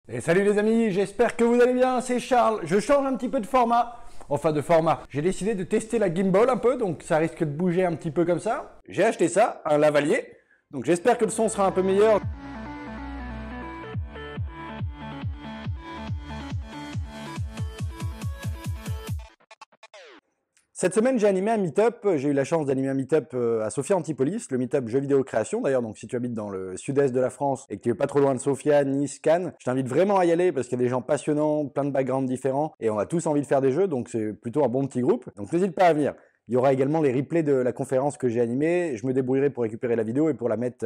Et salut les amis, j'espère que vous allez bien, c'est Charles. Je change un petit peu de format. Enfin de format. J'ai décidé de tester la gimbal un peu, donc ça risque de bouger un petit peu comme ça. J'ai acheté ça, un lavalier. Donc j'espère que le son sera un peu meilleur. Cette semaine, j'ai animé un meet-up. J'ai eu la chance d'animer un meet-up à Sofia Antipolis, le meet-up jeux vidéo création. D'ailleurs, donc si tu habites dans le sud-est de la France et que tu es pas trop loin de Sofia, Nice, Cannes, je t'invite vraiment à y aller parce qu'il y a des gens passionnants, plein de backgrounds différents et on a tous envie de faire des jeux, donc c'est plutôt un bon petit groupe. Donc n'hésite pas à venir. Il y aura également les replays de la conférence que j'ai animée. Je me débrouillerai pour récupérer la vidéo et pour la mettre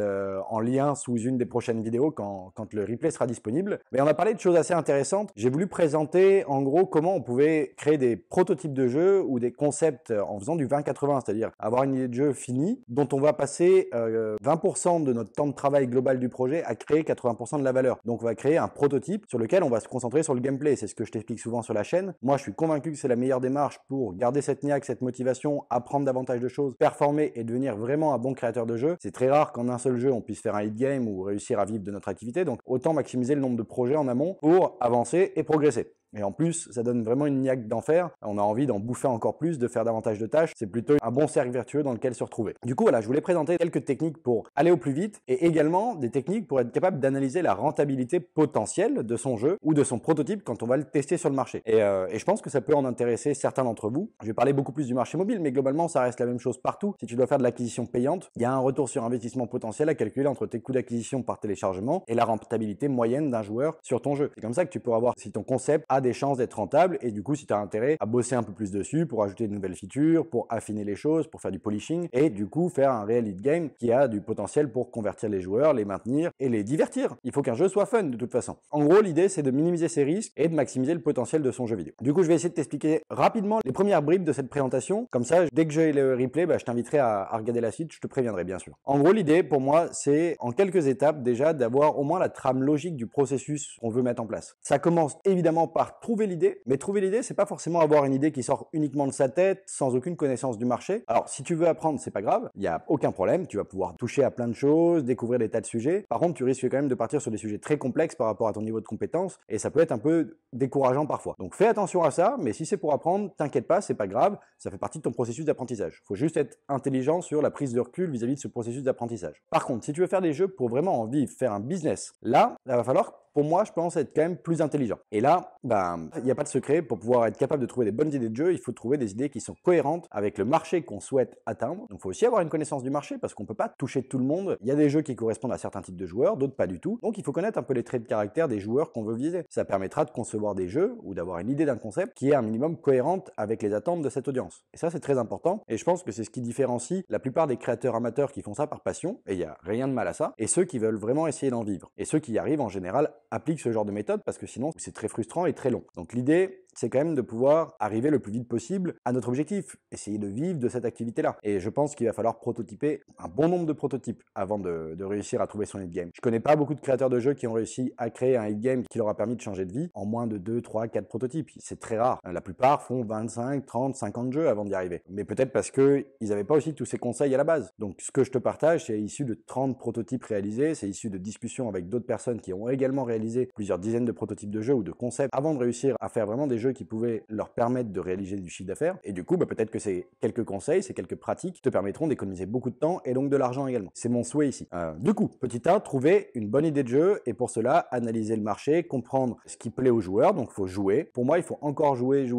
en lien sous une des prochaines vidéos quand le replay sera disponible. Mais on a parlé de choses assez intéressantes. J'ai voulu présenter en gros comment on pouvait créer des prototypes de jeux ou des concepts en faisant du 20-80, c'est-à-dire avoir une idée de jeu finie dont on va passer 20% de notre temps de travail global du projet à créer 80% de la valeur. Donc on va créer un prototype sur lequel on va se concentrer sur le gameplay. C'est ce que je t'explique souvent sur la chaîne. Moi, je suis convaincu que c'est la meilleure démarche pour garder cette niaque, cette motivation, apprendre davantage de choses, performer et devenir vraiment un bon créateur de jeu. C'est très rare qu'en un seul jeu on puisse faire un hit game ou réussir à vivre de notre activité, donc autant maximiser le nombre de projets en amont pour avancer et progresser. Et en plus, ça donne vraiment une niaque d'enfer. On a envie d'en bouffer encore plus, de faire davantage de tâches. C'est plutôt un bon cercle vertueux dans lequel se retrouver. Du coup, voilà, je voulais présenter quelques techniques pour aller au plus vite et également des techniques pour être capable d'analyser la rentabilité potentielle de son jeu ou de son prototype quand on va le tester sur le marché. Et je pense que ça peut en intéresser certains d'entre vous. Je vais parler beaucoup plus du marché mobile, mais globalement, ça reste la même chose partout. Si tu dois faire de l'acquisition payante, il y a un retour sur investissement potentiel à calculer entre tes coûts d'acquisition par téléchargement et la rentabilité moyenne d'un joueur sur ton jeu. C'est comme ça que tu pourras voir si ton concept a des chances d'être rentable et du coup si tu as intérêt à bosser un peu plus dessus pour ajouter de nouvelles features, pour affiner les choses, pour faire du polishing et du coup faire un réel hit game qui a du potentiel pour convertir les joueurs, les maintenir et les divertir. Il faut qu'un jeu soit fun de toute façon. En gros, l'idée c'est de minimiser ses risques et de maximiser le potentiel de son jeu vidéo. Du coup, je vais essayer de t'expliquer rapidement les premières bribes de cette présentation. Comme ça, dès que j'ai le replay, je t'inviterai à regarder la suite, je te préviendrai bien sûr. En gros, l'idée pour moi, c'est en quelques étapes déjà d'avoir au moins la trame logique du processus qu'on veut mettre en place. Ça commence évidemment par trouver l'idée. Mais trouver l'idée, c'est pas forcément avoir une idée qui sort uniquement de sa tête, sans aucune connaissance du marché. Alors, si tu veux apprendre, c'est pas grave, il y a aucun problème, tu vas pouvoir toucher à plein de choses, découvrir des tas de sujets. Par contre, tu risques quand même de partir sur des sujets très complexes par rapport à ton niveau de compétence, et ça peut être un peu décourageant parfois. Donc, fais attention à ça, mais si c'est pour apprendre, t'inquiète pas, c'est pas grave, ça fait partie de ton processus d'apprentissage. Faut juste être intelligent sur la prise de recul vis-à-vis de ce processus d'apprentissage. Par contre, si tu veux faire des jeux pour vraiment en vivre, faire un business, là, il va falloir pour moi, je pense être quand même plus intelligent. Et là, il n'y a pas de secret. Pour pouvoir être capable de trouver des bonnes idées de jeu, il faut trouver des idées qui sont cohérentes avec le marché qu'on souhaite atteindre. Donc, il faut aussi avoir une connaissance du marché parce qu'on ne peut pas toucher tout le monde. Il y a des jeux qui correspondent à certains types de joueurs, d'autres pas du tout. Donc, il faut connaître un peu les traits de caractère des joueurs qu'on veut viser. Ça permettra de concevoir des jeux ou d'avoir une idée d'un concept qui est un minimum cohérente avec les attentes de cette audience. Et ça, c'est très important. Et je pense que c'est ce qui différencie la plupart des créateurs amateurs qui font ça par passion, et il n'y a rien de mal à ça, et ceux qui veulent vraiment essayer d'en vivre. Et ceux qui y arrivent, en général, appliquent ce genre de méthode parce que sinon c'est très frustrant et très long. Donc l'idée, c'est quand même de pouvoir arriver le plus vite possible à notre objectif, essayer de vivre de cette activité-là. Et je pense qu'il va falloir prototyper un bon nombre de prototypes avant de réussir à trouver son hit game. Je connais pas beaucoup de créateurs de jeux qui ont réussi à créer un hit game qui leur a permis de changer de vie en moins de 2, 3, 4 prototypes. C'est très rare. La plupart font 25, 30, 50 jeux avant d'y arriver. Mais peut-être parce que ils n'avaient pas aussi tous ces conseils à la base. Donc ce que je te partage, c'est issu de 30 prototypes réalisés, c'est issu de discussions avec d'autres personnes qui ont également réalisé plusieurs dizaines de prototypes de jeux ou de concepts avant de réussir à faire vraiment des jeux qui pouvaient leur permettre de réaliser du chiffre d'affaires. Et du coup, peut-être que ces quelques conseils, ces quelques pratiques te permettront d'économiser beaucoup de temps et donc de l'argent également. C'est mon souhait ici. Du coup, petit 1, trouver une bonne idée de jeu et pour cela, analyser le marché, comprendre ce qui plaît aux joueurs. Donc, il faut jouer. Pour moi, il faut encore jouer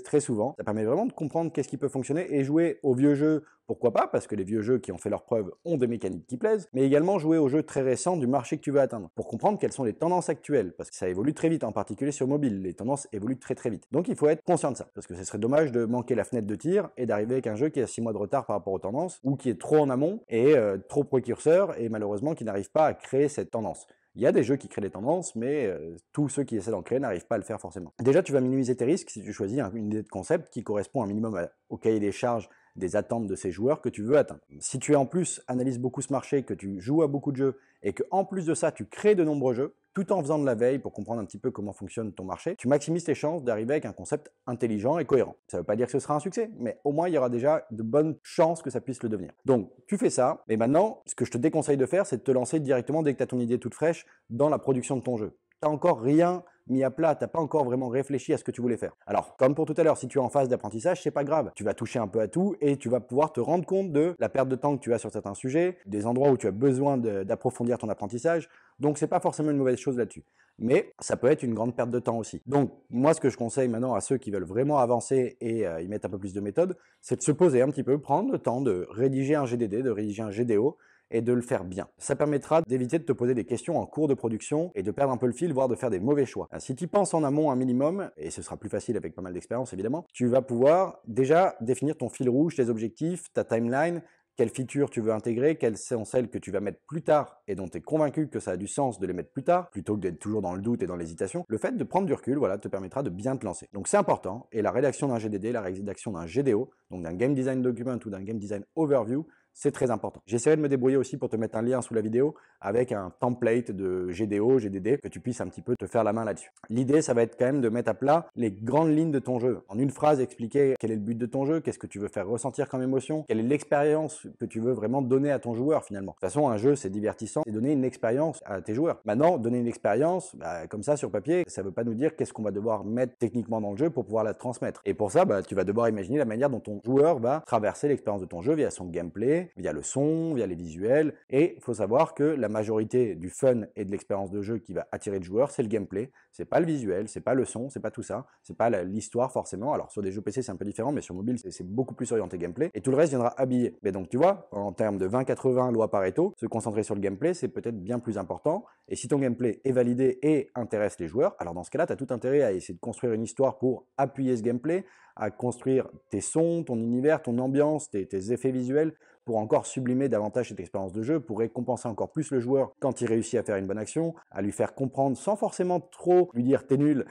très souvent. Ça permet vraiment de comprendre qu'est-ce qui peut fonctionner et jouer aux vieux jeux. Pourquoi pas? Parce que les vieux jeux qui ont fait leurs preuves ont des mécaniques qui plaisent, mais également jouer aux jeux très récents du marché que tu veux atteindre pour comprendre quelles sont les tendances actuelles, parce que ça évolue très vite, en particulier sur mobile, les tendances évoluent très très vite. Donc il faut être conscient de ça, parce que ce serait dommage de manquer la fenêtre de tir et d'arriver avec un jeu qui a 6 mois de retard par rapport aux tendances, ou qui est trop en amont et trop précurseur, et malheureusement qui n'arrive pas à créer cette tendance. Il y a des jeux qui créent des tendances, mais tous ceux qui essaient d'en créer n'arrivent pas à le faire forcément. Déjà, tu vas minimiser tes risques si tu choisis une idée de concept qui correspond un minimum au cahier des charges des attentes de ces joueurs que tu veux atteindre. Si tu en plus analyses beaucoup ce marché, que tu joues à beaucoup de jeux et que en plus de ça tu crées de nombreux jeux, tout en faisant de la veille pour comprendre un petit peu comment fonctionne ton marché, tu maximises tes chances d'arriver avec un concept intelligent et cohérent. Ça ne veut pas dire que ce sera un succès, mais au moins il y aura déjà de bonnes chances que ça puisse le devenir. Donc tu fais ça, mais maintenant ce que je te déconseille de faire, c'est de te lancer directement dès que tu as ton idée toute fraîche dans la production de ton jeu. tu n'as encore rien mis à plat, tu n'as pas encore vraiment réfléchi à ce que tu voulais faire. Alors, comme pour tout à l'heure, si tu es en phase d'apprentissage, c'est pas grave. Tu vas toucher un peu à tout et tu vas pouvoir te rendre compte de la perte de temps que tu as sur certains sujets, des endroits où tu as besoin d'approfondir ton apprentissage. Donc, c'est pas forcément une mauvaise chose là-dessus. Mais ça peut être une grande perte de temps aussi. Donc, moi, ce que je conseille maintenant à ceux qui veulent vraiment avancer et y mettre un peu plus de méthode, c'est de se poser un petit peu, prendre le temps de rédiger un GDD, de rédiger un GDO, et de le faire bien. Ça permettra d'éviter de te poser des questions en cours de production et de perdre un peu le fil, voire de faire des mauvais choix. Si tu penses en amont un minimum, et ce sera plus facile avec pas mal d'expérience évidemment, tu vas pouvoir déjà définir ton fil rouge, tes objectifs, ta timeline, quelles features tu veux intégrer, quelles sont celles que tu vas mettre plus tard et dont tu es convaincu que ça a du sens de les mettre plus tard, plutôt que d'être toujours dans le doute et dans l'hésitation. Le fait de prendre du recul, voilà, te permettra de bien te lancer. Donc c'est important, et la rédaction d'un GDD, la rédaction d'un GDO, donc d'un Game Design Document ou d'un Game Design Overview, c'est très important. J'essaierai de me débrouiller aussi pour te mettre un lien sous la vidéo avec un template de GDO, GDD, que tu puisses un petit peu te faire la main là-dessus. L'idée, ça va être quand même de mettre à plat les grandes lignes de ton jeu. En une phrase, expliquer quel est le but de ton jeu, qu'est-ce que tu veux faire ressentir comme émotion, quelle est l'expérience que tu veux vraiment donner à ton joueur finalement. De toute façon, un jeu, c'est divertissant, c'est donner une expérience à tes joueurs. Maintenant, donner une expérience, comme ça sur papier, ça ne veut pas nous dire qu'est-ce qu'on va devoir mettre techniquement dans le jeu pour pouvoir la transmettre. Et pour ça, tu vas devoir imaginer la manière dont ton joueur va traverser l'expérience de ton jeu via son gameplay, via le son, via les visuels. Et il faut savoir que la majorité du fun et de l'expérience de jeu qui va attirer le joueur, c'est le gameplay. C'est pas le visuel, c'est pas le son, c'est pas tout ça, c'est pas l'histoire forcément. Alors sur des jeux PC c'est un peu différent, mais sur mobile c'est beaucoup plus orienté gameplay. Et tout le reste viendra habiller. Mais donc tu vois, en termes de 20-80 loi Pareto, se concentrer sur le gameplay c'est peut-être bien plus important. Et si ton gameplay est validé et intéresse les joueurs, alors dans ce cas-là, tu as tout intérêt à essayer de construire une histoire pour appuyer ce gameplay, à construire tes sons, ton univers, ton ambiance, tes effets visuels, pour encore sublimer davantage cette expérience de jeu, pour récompenser encore plus le joueur quand il réussit à faire une bonne action, à lui faire comprendre sans forcément trop lui dire t'es nul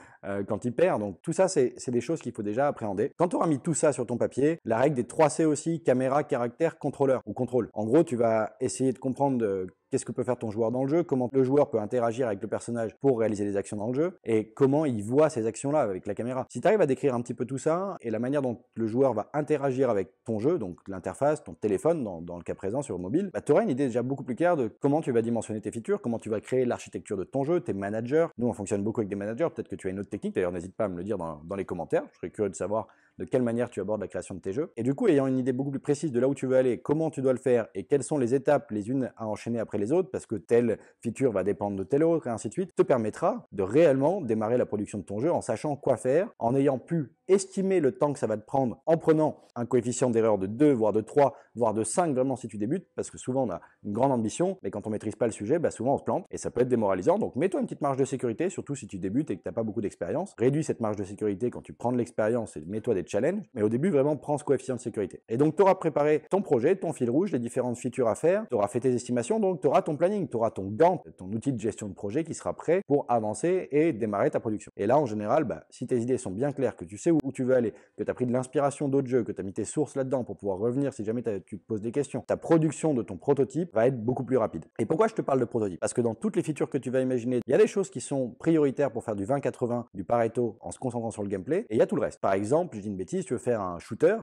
quand il perd. Donc tout ça, c'est des choses qu'il faut déjà appréhender. Quand tu auras mis tout ça sur ton papier, la règle des 3C aussi, caméra, caractère, contrôleur ou contrôle. En gros, tu vas essayer de comprendre qu'est-ce que peut faire ton joueur dans le jeu, comment le joueur peut interagir avec le personnage pour réaliser des actions dans le jeu, et comment il voit ces actions-là avec la caméra. Si tu arrives à décrire un petit peu tout ça, et la manière dont le joueur va interagir avec ton jeu, donc l'interface, ton téléphone, dans le cas présent sur le mobile, tu auras une idée déjà beaucoup plus claire de comment tu vas dimensionner tes features, comment tu vas créer l'architecture de ton jeu, tes managers. Nous, on fonctionne beaucoup avec des managers, peut-être que tu as une autre technique, d'ailleurs n'hésite pas à me le dire dans les commentaires, je serais curieux de savoir de quelle manière tu abordes la création de tes jeux. Et du coup, ayant une idée beaucoup plus précise de là où tu veux aller, comment tu dois le faire et quelles sont les étapes les unes à enchaîner après les autres, parce que telle feature va dépendre de telle autre et ainsi de suite, te permettra de réellement démarrer la production de ton jeu en sachant quoi faire, en ayant pu estimer le temps que ça va te prendre, en prenant un coefficient d'erreur de 2, voire de 3, voire de 5 vraiment si tu débutes, parce que souvent on a une grande ambition, mais quand on maîtrise pas le sujet, souvent on se plante et ça peut être démoralisant. Donc mets-toi une petite marge de sécurité, surtout si tu débutes et que tu n'as pas beaucoup d'expérience. Réduis cette marge de sécurité quand tu prends de l'expérience et mets-toi des challenges, mais au début vraiment prends ce coefficient de sécurité. Et donc tu auras préparé ton projet, ton fil rouge, les différentes features à faire, tu auras fait tes estimations, donc tu auras ton planning, tu auras ton Gantt, ton outil de gestion de projet qui sera prêt pour avancer et démarrer ta production. Et là en général, si tes idées sont bien claires, que tu sais où tu veux aller, que tu as pris de l'inspiration d'autres jeux, que tu as mis tes sources là-dedans pour pouvoir revenir si jamais tu te poses des questions, ta production de ton prototype va être beaucoup plus rapide. Et pourquoi je te parle de prototype? Parce que dans toutes les features que tu vas imaginer, il y a des choses qui sont prioritaires pour faire du 20-80, du Pareto en se concentrant sur le gameplay, et il y a tout le reste. Par exemple, je dis une bêtise, tu veux faire un shooter,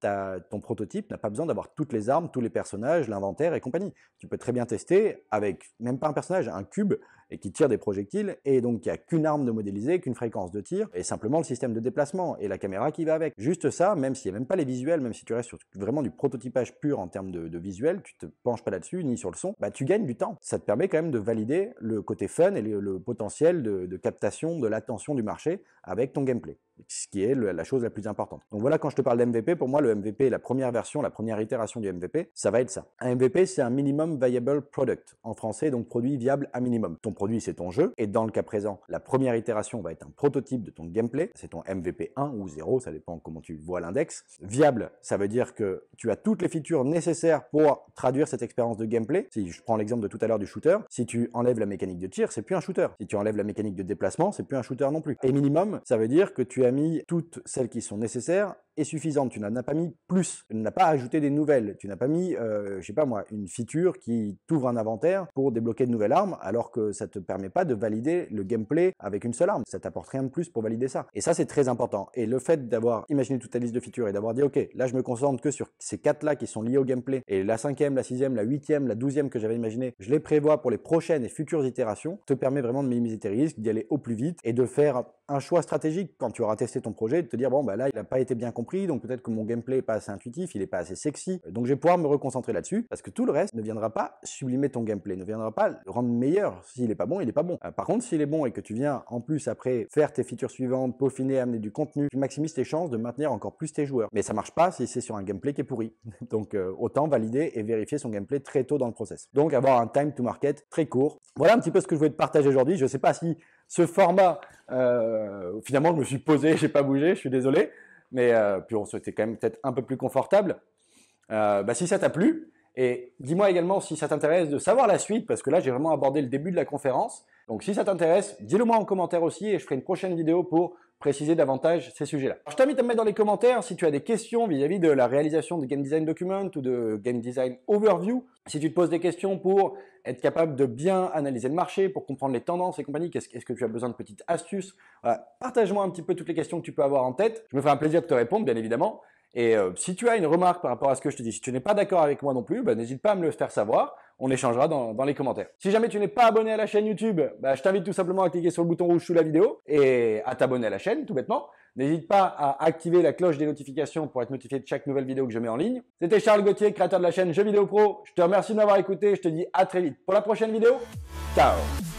ton prototype n'a pas besoin d'avoir toutes les armes, tous les personnages, l'inventaire et compagnie. Tu peux très bien tester avec même pas un personnage, un cube, et qui tire des projectiles, et donc il n'y a qu'une arme de modéliser, qu'une fréquence de tir, et simplement le système de déplacement, et la caméra qui va avec. Juste ça, même s'il n'y a même pas les visuels, même si tu restes sur vraiment du prototypage pur en termes de visuel, tu te penches pas là-dessus, ni sur le son, tu gagnes du temps. Ça te permet quand même de valider le côté fun et le potentiel de captation de l'attention du marché avec ton gameplay, ce qui est la chose la plus importante. Donc voilà, quand je te parle d'MVP, pour moi le MVP, la première version, la première itération du MVP, ça va être ça. Un MVP, c'est un Minimum Viable Product, en français, donc produit viable à minimum. Ton produit, c'est ton jeu, et dans le cas présent, la première itération va être un prototype de ton gameplay, c'est ton MVP 1 ou 0, ça dépend comment tu vois l'index. Viable, ça veut dire que tu as toutes les features nécessaires pour traduire cette expérience de gameplay. Si je prends l'exemple de tout à l'heure du shooter, si tu enlèves la mécanique de tir, c'est plus un shooter. Si tu enlèves la mécanique de déplacement, c'est plus un shooter non plus. Et minimum, ça veut dire que tu as mis toutes celles qui sont nécessaires est suffisante. Tu n'en as pas mis plus. Tu n'as pas ajouté des nouvelles. Tu n'as pas mis, je sais pas moi, une feature qui t'ouvre un inventaire pour débloquer de nouvelles armes, alors que ça te permet pas de valider le gameplay avec une seule arme. Ça t'apporte rien de plus pour valider ça. Et ça, c'est très important. Et le fait d'avoir imaginé toute ta liste de features et d'avoir dit, ok, là, je me concentre que sur ces 4-là qui sont liés au gameplay, et la 5e, la 6e, la 8e, la 12e que j'avais imaginé, je les prévois pour les prochaines et futures itérations, te permet vraiment de minimiser tes risques, d'y aller au plus vite et de faire un choix stratégique quand tu auras testé ton projet, de te dire, bon, bah là, il n'a pas été bien compris, donc peut-être que mon gameplay n'est pas assez intuitif, il n'est pas assez sexy, donc je vais pouvoir me reconcentrer là-dessus, parce que tout le reste ne viendra pas sublimer ton gameplay, ne viendra pas le rendre meilleur. S'il n'est pas bon, il n'est pas bon. Par contre, s'il est bon et que tu viens en plus après faire tes features suivantes, peaufiner, amener du contenu, tu maximises tes chances de maintenir encore plus tes joueurs. Mais ça marche pas si c'est sur un gameplay qui est pourri. Donc autant valider et vérifier son gameplay très tôt dans le process. Donc avoir un time to market très court. Voilà un petit peu ce que je voulais te partager aujourd'hui. Je sais pas si ce format, finalement, je me suis posé, j'ai pas bougé, je suis désolé. Mais puis on c'était quand même peut-être un peu plus confortable. Si ça t'a plu, et dis-moi également si ça t'intéresse de savoir la suite, parce que là, j'ai vraiment abordé le début de la conférence. Donc, si ça t'intéresse, dis-le moi en commentaire aussi et je ferai une prochaine vidéo pour préciser davantage ces sujets-là. Je t'invite à me mettre dans les commentaires si tu as des questions vis-à-vis de la réalisation de Game Design Document ou de Game Design Overview. Si tu te poses des questions pour être capable de bien analyser le marché, pour comprendre les tendances et compagnie, est-ce que tu as besoin de petites astuces? Voilà. Partage-moi un petit peu toutes les questions que tu peux avoir en tête. Je me ferai un plaisir de te répondre, bien évidemment. Et si tu as une remarque par rapport à ce que je te dis, si tu n'es pas d'accord avec moi non plus, n'hésite pas à me le faire savoir, on échangera dans les commentaires. Si jamais tu n'es pas abonné à la chaîne YouTube, je t'invite tout simplement à cliquer sur le bouton rouge sous la vidéo et à t'abonner à la chaîne, tout bêtement. N'hésite pas à activer la cloche des notifications pour être notifié de chaque nouvelle vidéo que je mets en ligne. C'était Charles Gauthier, créateur de la chaîne Jeux Vidéo Pro. Je te remercie de m'avoir écouté, je te dis à très vite pour la prochaine vidéo. Ciao!